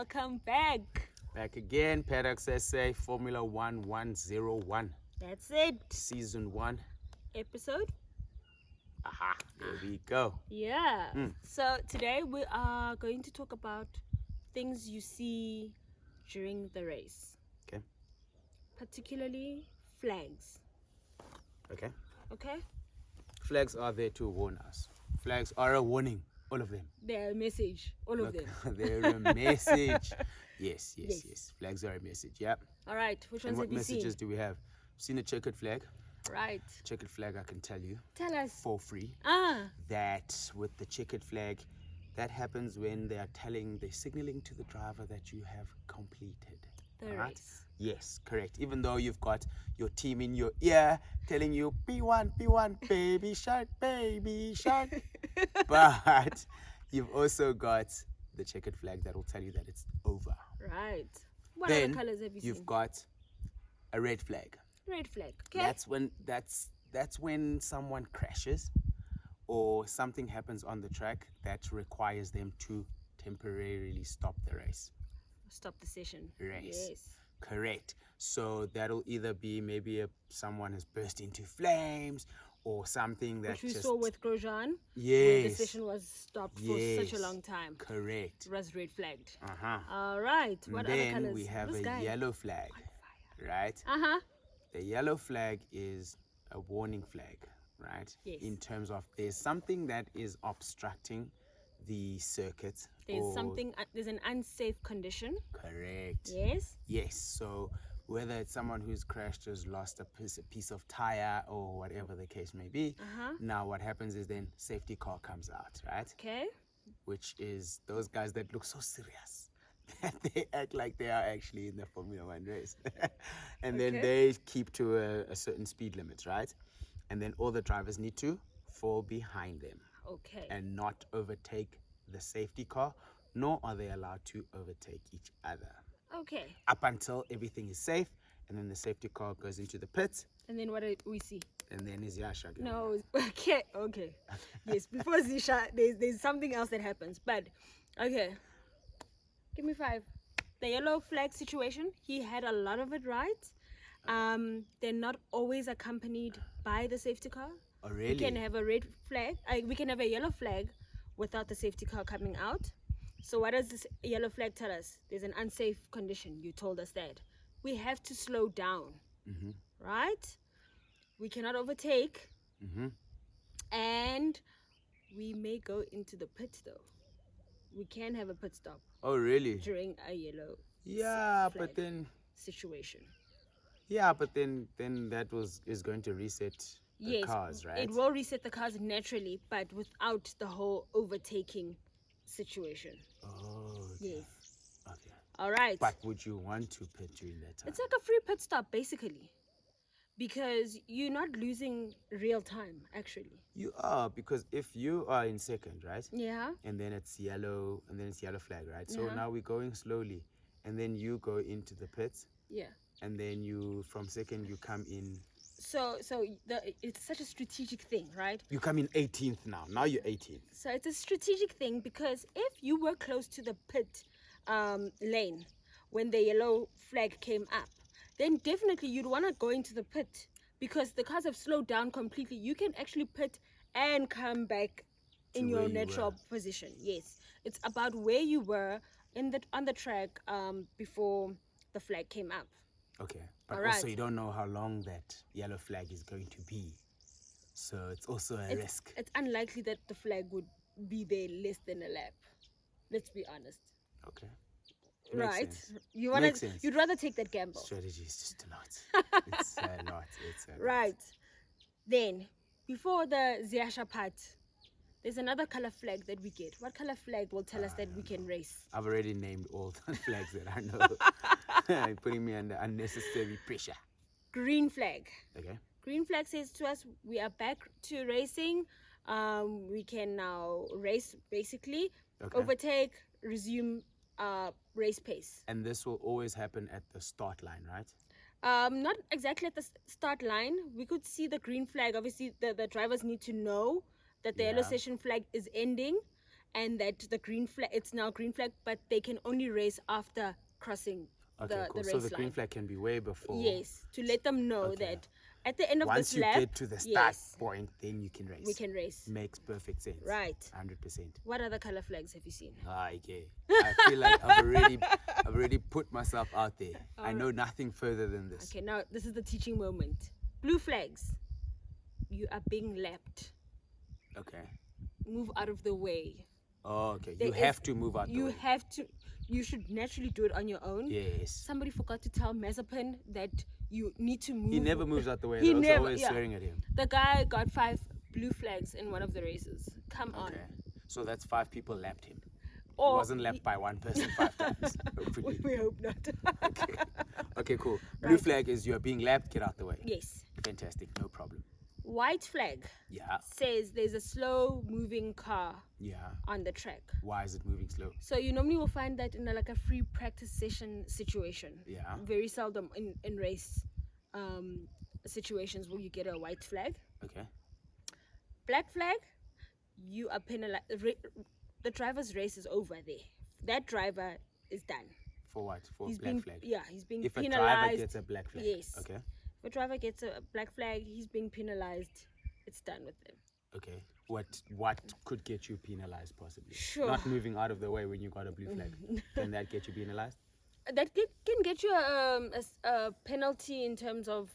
Welcome back. Back again, Paddock SA Formula 1101. That's it. Season 1. Episode? Aha, there we go. Yeah. So today we are going to talk about things you see during the race. Okay. Particularly flags. Okay. Okay? Flags are there to warn us. Flags are a warning, all of them. They're a message, all of them. They're a message. Yes. Flags are a message, yeah. All right, which And ones what have you messages seen? do we have? Seen a checkered flag? Right. Checkered flag, I can tell you, Tell us. for free, Ah, that with the checkered flag, that happens when they're signaling to the driver that you have completed. the Right? race. Yes, correct. Even though you've got your team in your ear telling you, P1, baby shark, but you've also got the checkered flag that will tell you that it's over. Right. What Then other colors have you you've seen? got a red flag. Red flag. Okay. That's when someone crashes or something happens on the track that requires them to temporarily stop the race. Stop the session. Race. Yes. Correct. So that'll either be maybe someone has burst into flames or something that Which we just saw with Grosjean. Where the yes, session was stopped for such a long time. correct. It was red flagged. Uh-huh. All right. What other Then colors? we have This a guy. yellow flag, right? Uh-huh. The yellow flag is a warning flag, right? Yes. In terms of there's something that is obstructing the circuit. There's an unsafe condition. Correct. Yes. Yes. So whether it's someone who's crashed, has lost a piece of tire or whatever the case may be, Uh-huh. now what happens is then safety car comes out, right? Okay. Which is those guys that look so serious that they act like they are actually in the Formula One race. And then Okay. they keep to a certain speed limit, right? And then all the drivers need to fall behind them Okay. and not overtake the safety car, nor are they allowed to overtake each other Okay. up until everything is safe. And then the safety car goes into the pits, And then what do we see? and then is Yasha. No. Okay. Okay. Yes. Before Zisha, there's something else that happens. But okay. Give me 5. The yellow flag situation. He had a lot of it right. They're not always accompanied by the safety car. Oh, really? We can have a red flag. We can have a yellow flag without the safety car coming out. So what does this yellow flag tell us? There's an unsafe condition. You told us that. We have to slow down, right? We cannot overtake, and we may go into the pit though. We can have a pit stop Oh, really? during a yellow Yeah, flag but then situation. then that is going to reset the Yes, cars, right? it will reset the cars naturally, but without the whole overtaking situation. Oh, okay. Yes. Okay. All right. But would you want to pit during that time? It's like a free pit stop, basically, because you're not losing real time, actually. You are, because if you are in second, right? Yeah. And then it's yellow, flag, right? So Yeah. now we're going slowly, and then you go into the pits, Yeah. and then from second you come in. So it's such a strategic thing, right? You come in 18th now. Now you're 18th. So it's a strategic thing because if you were close to the pit lane when the yellow flag came up, then definitely you'd want to go into the pit because the cars have slowed down completely. You can actually pit and come back in To your where you natural were. position. Yes, it's about where you were on the track before the flag came up. Okay. But All also right. you don't know how long that yellow flag is going to be. So it's also a risk. It's unlikely that the flag would be there less than a lap. Let's be honest. Okay. Makes Right? sense. You Makes sense. you'd rather take that gamble. Strategy is just a lot. It's a lot. It's a lot. Right. Then, before the Ziasha part, there's another color flag that we get. What color flag will tell us that we can race? I've already named all the flags that I know. Putting me under unnecessary pressure. Green flag. Okay. Green flag says to us we are back to racing. We can now race, basically. Okay. Overtake, resume race pace. And this will always happen at the start line, right? Not exactly at the start line. We could see the green flag. Obviously, the drivers need to know that the yellow Yeah. session flag is ending, and that the green flag, it's now green flag, but they can only race after crossing Okay, cool. the So race the green line. flag can be way before. Yes, to let them know Okay. that at the end of Once this you lap, get to the start point, then you can race. we can race. Makes perfect sense. Right. 100%. What other color flags have you seen? Okay. I feel like I've already put myself out there. I know nothing further than this. Okay, now this is the teaching moment. Blue flags. You are being lapped. Okay. Move out of the way. Oh, okay. There You is- have to move out the You way. have to. You should naturally do it on your own. Yes. Somebody forgot to tell Mazepin that you need to move. He never moves out the way. He They're also never- always yeah. swearing at him. The guy got 5 blue flags in one of the races. Come on. Okay. So that's 5 people lapped him. He Or wasn't lapped by one person 5 times. Hopefully. we hope not. Okay. Okay, cool. Blue Right. flag is you're being lapped, get out the way. Yes. Fantastic, no problem. White flag Yeah. says there's a slow moving car Yeah. on the track. Why is it moving slow? So you normally will find that in like a free practice session situation. Yeah. Very seldom in race situations will you get a white flag. Okay. Black flag, you are penalized. The driver's race is over there. That driver is done. For what? For He's black being flag. yeah, he's being If a penalized. driver gets a black flag. Yes. Okay. If a driver gets a black flag, he's being penalized. It's done with them. Okay. What could get you penalized possibly? Sure. Not moving out of the way when you got a blue flag. Can that get you penalized? That can get you a penalty in terms of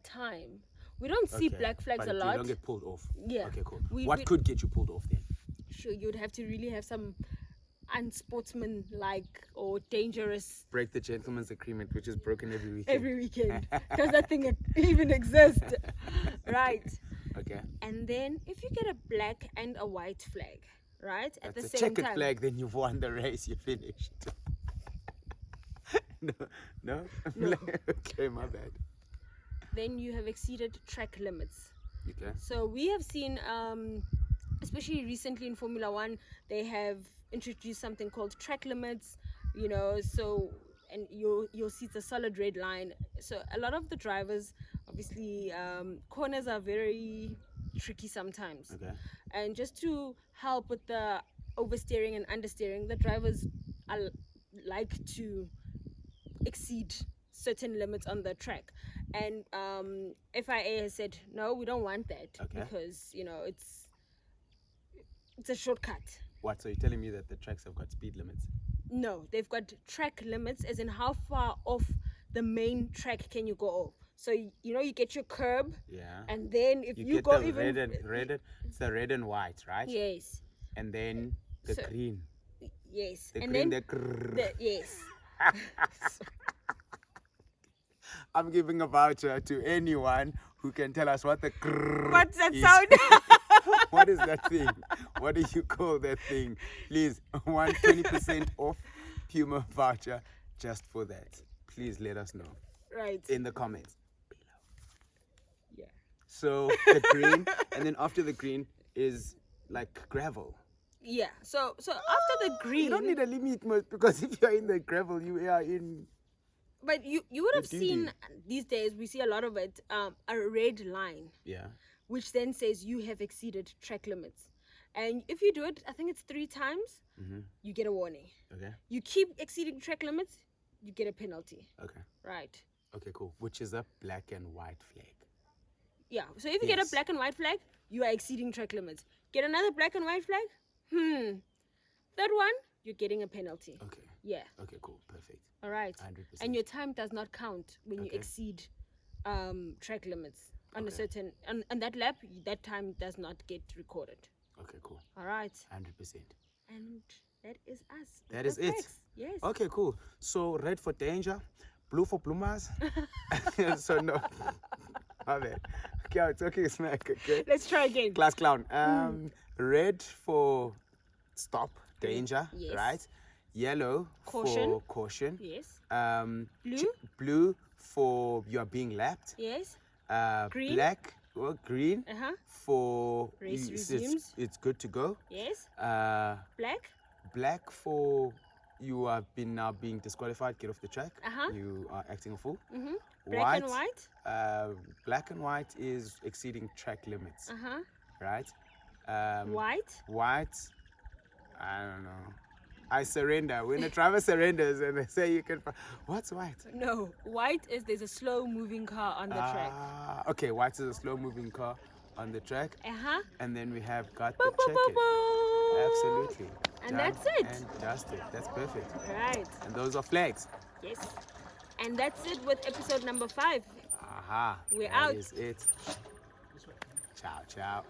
time. We don't see Okay, black flags but a lot. You don't get pulled off. Yeah. Okay, cool. We- What we- could get you pulled off then? Sure, you'd have to really have some unsportsmanlike or dangerous Break the gentleman's agreement, which is broken every weekend. every weekend. Does that thing even exist? Right. Okay. And then if you get a black and a white flag, right? At That's the a same checkered time. flag, then you've won the race, you're finished. No? Okay, my bad. Then you have exceeded track limits. Okay. So we have seen, especially recently in Formula One, they have introduced something called track limits. You know, so and you'll see it's a solid red line. So a lot of the drivers, obviously, corners are very tricky sometimes. Okay. And just to help with the oversteering and understeering, the drivers are like to exceed certain limits on the track, and FIA has said no, we don't want that. Okay. Because you know it's a shortcut. What? So you're telling me that the tracks have got speed limits? No, they've got track limits, as in how far off the main track can you go off. So you know you get your curb, Yeah. and then if you get go the even it's the red and white, right? yes, And then the So- green. yes, The and green, then the yes. I'm giving a voucher to anyone who can tell us what the What's that is. sound? What is that thing? What do you call that thing? Please, 20% off Puma voucher just for that. Please let us know Right. in the comments. Yeah. So the green, and then after the green is like gravel. Yeah. So after the green, You don't need a limit, because if you're in the gravel, you are in. but you would have the seen doo-doo. these days, we see a lot of it, a red line, Yeah. which then says you have exceeded track limits. And if you do it, I think it's 3 times, Mm-hmm. you get a warning. Okay. You keep exceeding track limits, you get a penalty. Okay. Right. Okay, cool. Which is a black and white flag. Yeah. So if you get a Yes. black and white flag, you are exceeding track limits. Get another black and white flag? Third one, you're getting a penalty. Okay. Yeah. Okay, cool. Perfect. All right. 100%. And your time does not count when you Okay. exceed track limits on a Okay. certain on that lap. That time does not get recorded. Okay, cool. All right. 100%. And that is us. with That the is it. flags. Yes. Okay, cool. So red for danger, blue for plumas. So no. My bad. Okay, it's okay, smack. Okay. Let's try again. Class clown. Red for stop, danger, Yes. right? Yellow Caution. for caution. Yes. Blue. Blue for you are being lapped. Yes. Green. Black or green Uh-huh. for Race it's- resumes. it's good to go. Yes. Black Black. for you have been now being disqualified, get off the track. Uh-huh. You are acting a fool. Mm-hmm. Black and white. Black and white is exceeding track limits, Uh-huh. right? White. White, I don't know. I surrender. When a driver surrenders and they say you can... What's white? No, white is there's a slow moving car on the track. Okay, white is a slow moving car on the track. Uh-huh. And then we have got Boo, the boo, boo, check-in. boo. Absolutely. And Done that's it. and dusted. That's perfect. Right. And those are flags. Yes. And that's it with episode number 5. Aha. We're That out. is it. Ciao, ciao.